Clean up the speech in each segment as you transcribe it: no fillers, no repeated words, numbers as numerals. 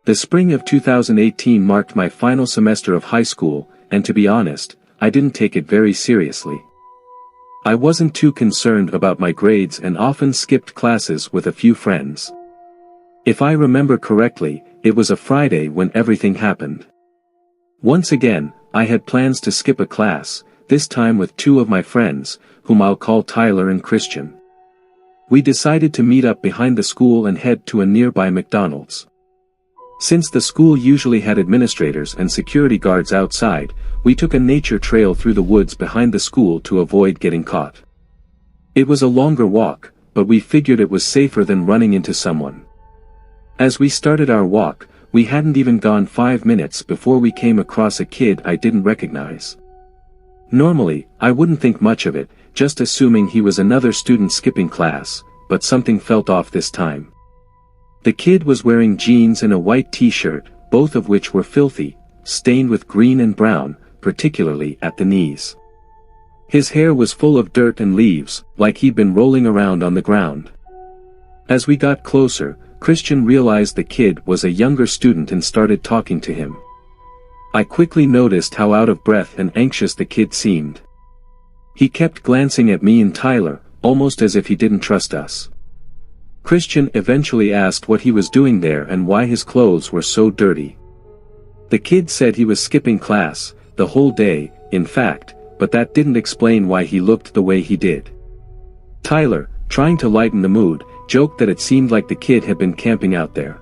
The spring of 2018 marked my final semester of high school, and to be honest, I didn't take it very seriously. I wasn't too concerned about my grades and often skipped classes with a few friends. If I remember correctly, it was a Friday when everything happened. Once again, I had plans to skip a class, this time with two of my friends, whom I'll call Tyler and Christian. We decided to meet up behind the school and head to a nearby McDonald's. Since the school usually had administrators and security guards outside, we took a nature trail through the woods behind the school to avoid getting caught. It was a longer walk, but we figured it was safer than running into someone. As we started our walk, we hadn't even gone 5 minutes before we came across a kid I didn't recognize. Normally, I wouldn't think much of it, just assuming he was another student skipping class, but something felt off this time. The kid was wearing jeans and a white t-shirt, both of which were filthy, stained with green and brown, particularly at the knees. His hair was full of dirt and leaves, like he'd been rolling around on the ground. As we got closer, Christian realized the kid was a younger student and started talking to him. I quickly noticed how out of breath and anxious the kid seemed. He kept glancing at me and Tyler, almost as if he didn't trust us. Christian eventually asked what he was doing there and why his clothes were so dirty. The kid said he was skipping class, the whole day, in fact, but that didn't explain why he looked the way he did. Tyler, trying to lighten the mood, joked that it seemed like the kid had been camping out there.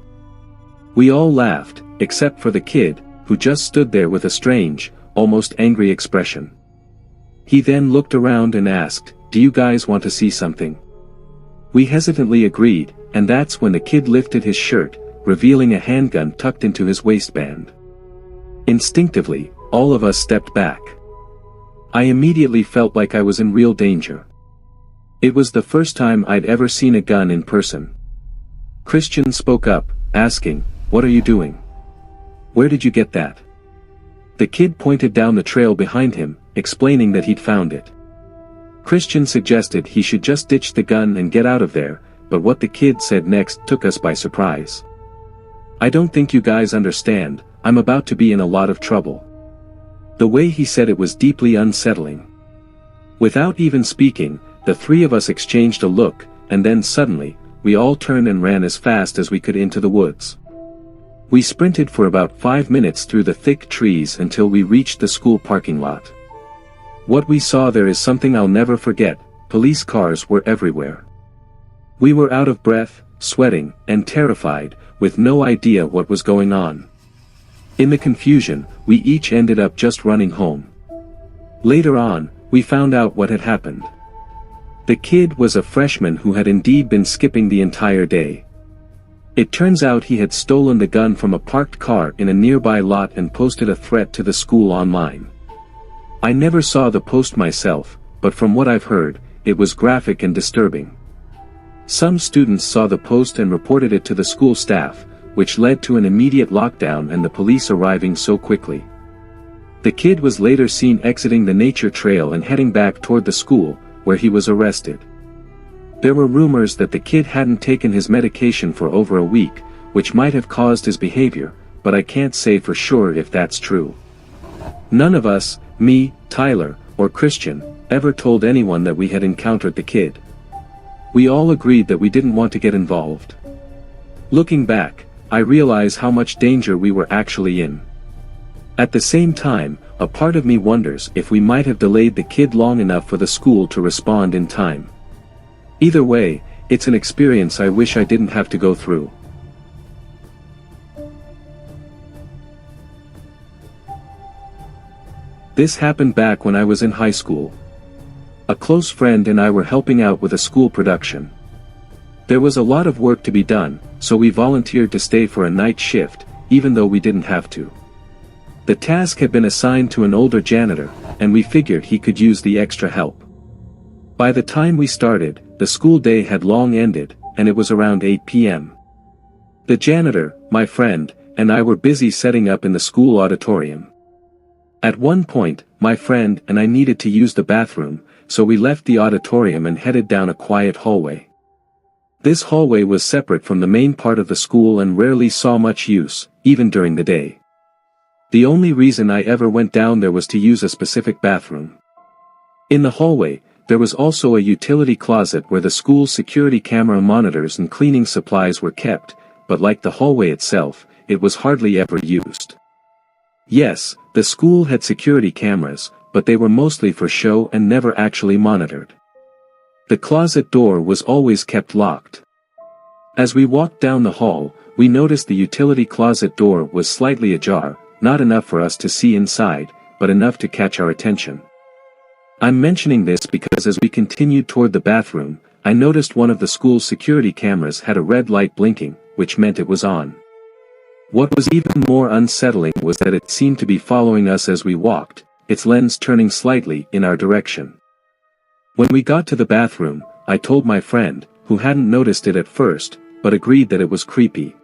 We all laughed, except for the kid, who just stood there with a strange, almost angry expression. He then looked around and asked, "Do you guys want to see something?" We hesitantly agreed, and that's when the kid lifted his shirt, revealing a handgun tucked into his waistband. Instinctively, all of us stepped back. I immediately felt like I was in real danger. It was the first time I'd ever seen a gun in person. Christian spoke up, asking, "What are you doing? Where did you get that?" The kid pointed down the trail behind him, explaining that he'd found it. Christian suggested he should just ditch the gun and get out of there, but what the kid said next took us by surprise. "I don't think you guys understand, I'm about to be in a lot of trouble." The way he said it was deeply unsettling. Without even speaking, the three of us exchanged a look, and then suddenly, we all turned and ran as fast as we could into the woods. We sprinted for about 5 minutes through the thick trees until we reached the school parking lot. What we saw there is something I'll never forget. Police cars were everywhere. We were out of breath, sweating, and terrified, with no idea what was going on. In the confusion, we each ended up just running home. Later on, we found out what had happened. The kid was a freshman who had indeed been skipping the entire day. It turns out he had stolen the gun from a parked car in a nearby lot and posted a threat to the school online. I never saw the post myself, but from what I've heard, it was graphic and disturbing. Some students saw the post and reported it to the school staff, which led to an immediate lockdown and the police arriving so quickly. The kid was later seen exiting the nature trail and heading back toward the school, where he was arrested. There were rumors that the kid hadn't taken his medication for over a week, which might have caused his behavior, but I can't say for sure if that's true. None of us, me, Tyler, or Christian, ever told anyone that we had encountered the kid. We all agreed that we didn't want to get involved. Looking back, I realize how much danger we were actually in. At the same time, a part of me wonders if we might have delayed the kid long enough for the school to respond in time. Either way, it's an experience I wish I didn't have to go through. This happened back when I was in high school. A close friend and I were helping out with a school production. There was a lot of work to be done, so we volunteered to stay for a night shift, even though we didn't have to. The task had been assigned to an older janitor, and we figured he could use the extra help. By the time we started, the school day had long ended, and it was around 8 p.m. The janitor, my friend, and I were busy setting up in the school auditorium. At one point, my friend and I needed to use the bathroom, so we left the auditorium and headed down a quiet hallway. This hallway was separate from the main part of the school and rarely saw much use, even during the day. The only reason I ever went down there was to use a specific bathroom. In the hallway, there was also a utility closet where the school's security camera monitors and cleaning supplies were kept, but like the hallway itself, it was hardly ever used. Yes, the school had security cameras, but they were mostly for show and never actually monitored. The closet door was always kept locked. As we walked down the hall, we noticed the utility closet door was slightly ajar, not enough for us to see inside, but enough to catch our attention. I'm mentioning this because as we continued toward the bathroom, I noticed one of the school's security cameras had a red light blinking, which meant it was on. What was even more unsettling was that it seemed to be following us as we walked, its lens turning slightly in our direction. When we got to the bathroom, I told my friend, who hadn't noticed it at first, but agreed that it was creepy.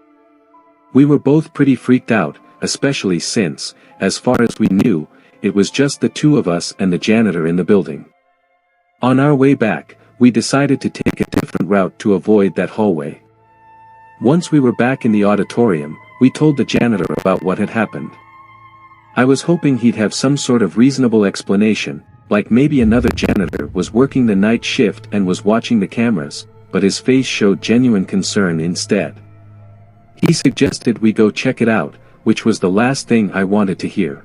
We were both pretty freaked out, especially since, as far as we knew, it was just the two of us and the janitor in the building. On our way back, we decided to take a different route to avoid that hallway. Once we were back in the auditorium, we told the janitor about what had happened. I was hoping he'd have some sort of reasonable explanation, like maybe another janitor was working the night shift and was watching the cameras, but his face showed genuine concern instead. He suggested we go check it out, which was the last thing I wanted to hear.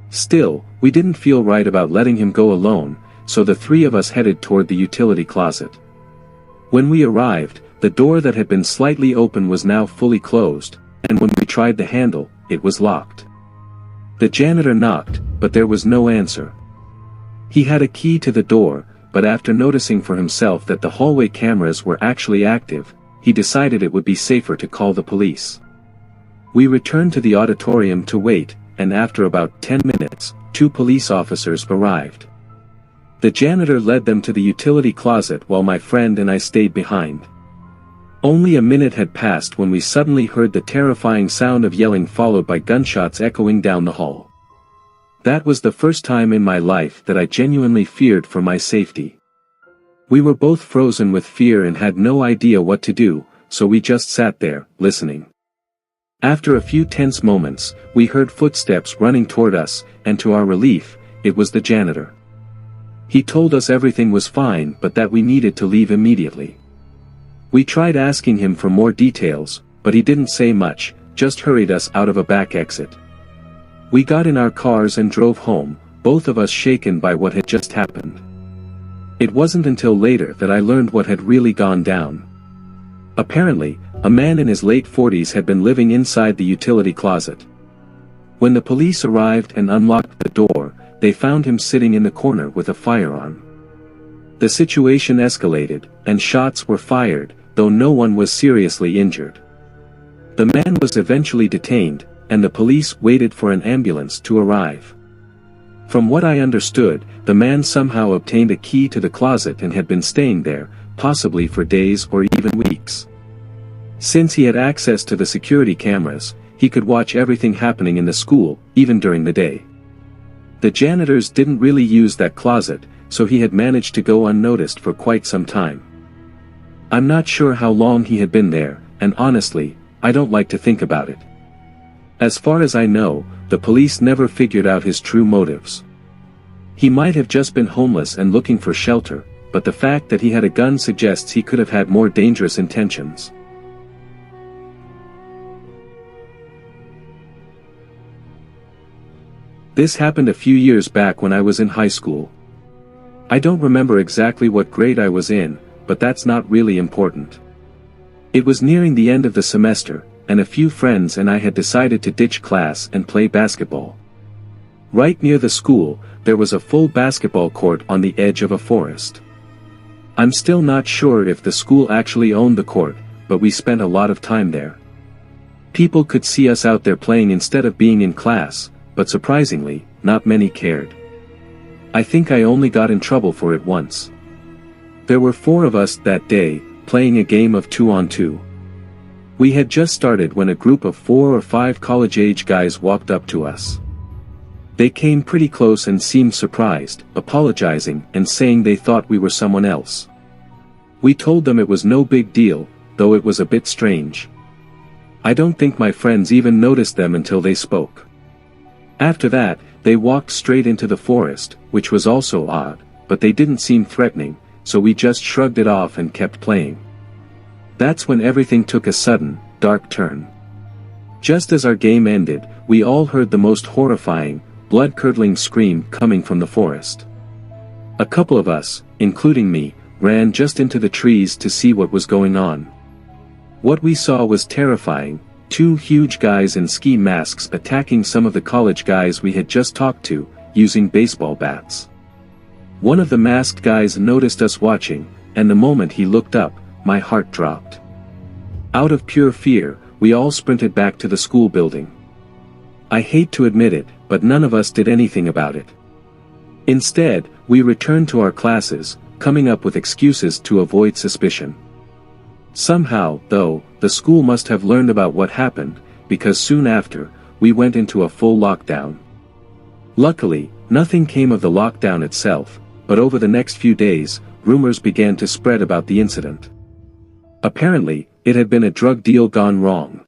Still, we didn't feel right about letting him go alone, so the three of us headed toward the utility closet. When we arrived, the door that had been slightly open was now fully closed, and when we tried the handle, it was locked. The janitor knocked, but there was no answer. He had a key to the door, but after noticing for himself that the hallway cameras were actually active, he decided it would be safer to call the police. We returned to the auditorium to wait, and after about 10 minutes, 2 police officers arrived. The janitor led them to the utility closet while my friend and I stayed behind. Only a minute had passed when we suddenly heard the terrifying sound of yelling followed by gunshots echoing down the hall. That was the first time in my life that I genuinely feared for my safety. We were both frozen with fear and had no idea what to do, so we just sat there, listening. After a few tense moments, we heard footsteps running toward us, and to our relief, it was the janitor. He told us everything was fine but that we needed to leave immediately. We tried asking him for more details, but he didn't say much, just hurried us out of a back exit. We got in our cars and drove home, both of us shaken by what had just happened. It wasn't until later that I learned what had really gone down. Apparently, a man in his late 40s had been living inside the utility closet. When the police arrived and unlocked the door, they found him sitting in the corner with a firearm. The situation escalated, and shots were fired, though no one was seriously injured. The man was eventually detained, and the police waited for an ambulance to arrive. From what I understood, the man somehow obtained a key to the closet and had been staying there, possibly for days or even weeks. Since he had access to the security cameras, he could watch everything happening in the school, even during the day. The janitors didn't really use that closet, so he had managed to go unnoticed for quite some time. I'm not sure how long he had been there, and honestly, I don't like to think about it. As far as I know, the police never figured out his true motives. He might have just been homeless and looking for shelter, but the fact that he had a gun suggests he could have had more dangerous intentions. This happened a few years back when I was in high school. I don't remember exactly what grade I was in, but that's not really important. It was nearing the end of the semester, and a few friends and I had decided to ditch class and play basketball. Right near the school, there was a full basketball court on the edge of a forest. I'm still not sure if the school actually owned the court, but we spent a lot of time there. People could see us out there playing instead of being in class, but surprisingly, not many cared. I think I only got in trouble for it once. There were 4 of us that day, playing a game of 2-on-2. We had just started when a group of 4 or 5 college-age guys walked up to us. They came pretty close and seemed surprised, apologizing and saying they thought we were someone else. We told them it was no big deal, though it was a bit strange. I don't think my friends even noticed them until they spoke. After that, they walked straight into the forest, which was also odd, but they didn't seem threatening, so we just shrugged it off and kept playing. That's when everything took a sudden, dark turn. Just as our game ended, we all heard the most horrifying, blood-curdling scream coming from the forest. A couple of us, including me, ran just into the trees to see what was going on. What we saw was terrifying: two huge guys in ski masks attacking some of the college guys we had just talked to, using baseball bats. One of the masked guys noticed us watching, and the moment he looked up, my heart dropped. Out of pure fear, we all sprinted back to the school building. I hate to admit it, but none of us did anything about it. Instead, we returned to our classes, coming up with excuses to avoid suspicion. Somehow, though, the school must have learned about what happened, because soon after, we went into a full lockdown. Luckily, nothing came of the lockdown itself, but over the next few days, rumors began to spread about the incident. Apparently, it had been a drug deal gone wrong.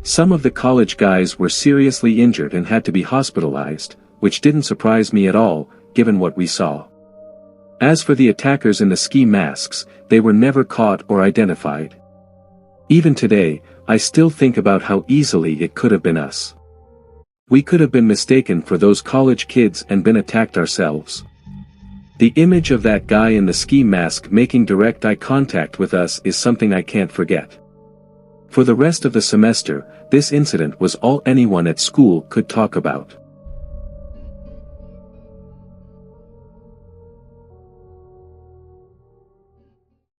Some of the college guys were seriously injured and had to be hospitalized, which didn't surprise me at all, given what we saw. As for the attackers in the ski masks, they were never caught or identified. Even today, I still think about how easily it could have been us. We could have been mistaken for those college kids and been attacked ourselves. The image of that guy in the ski mask making direct eye contact with us is something I can't forget. For the rest of the semester, this incident was all anyone at school could talk about.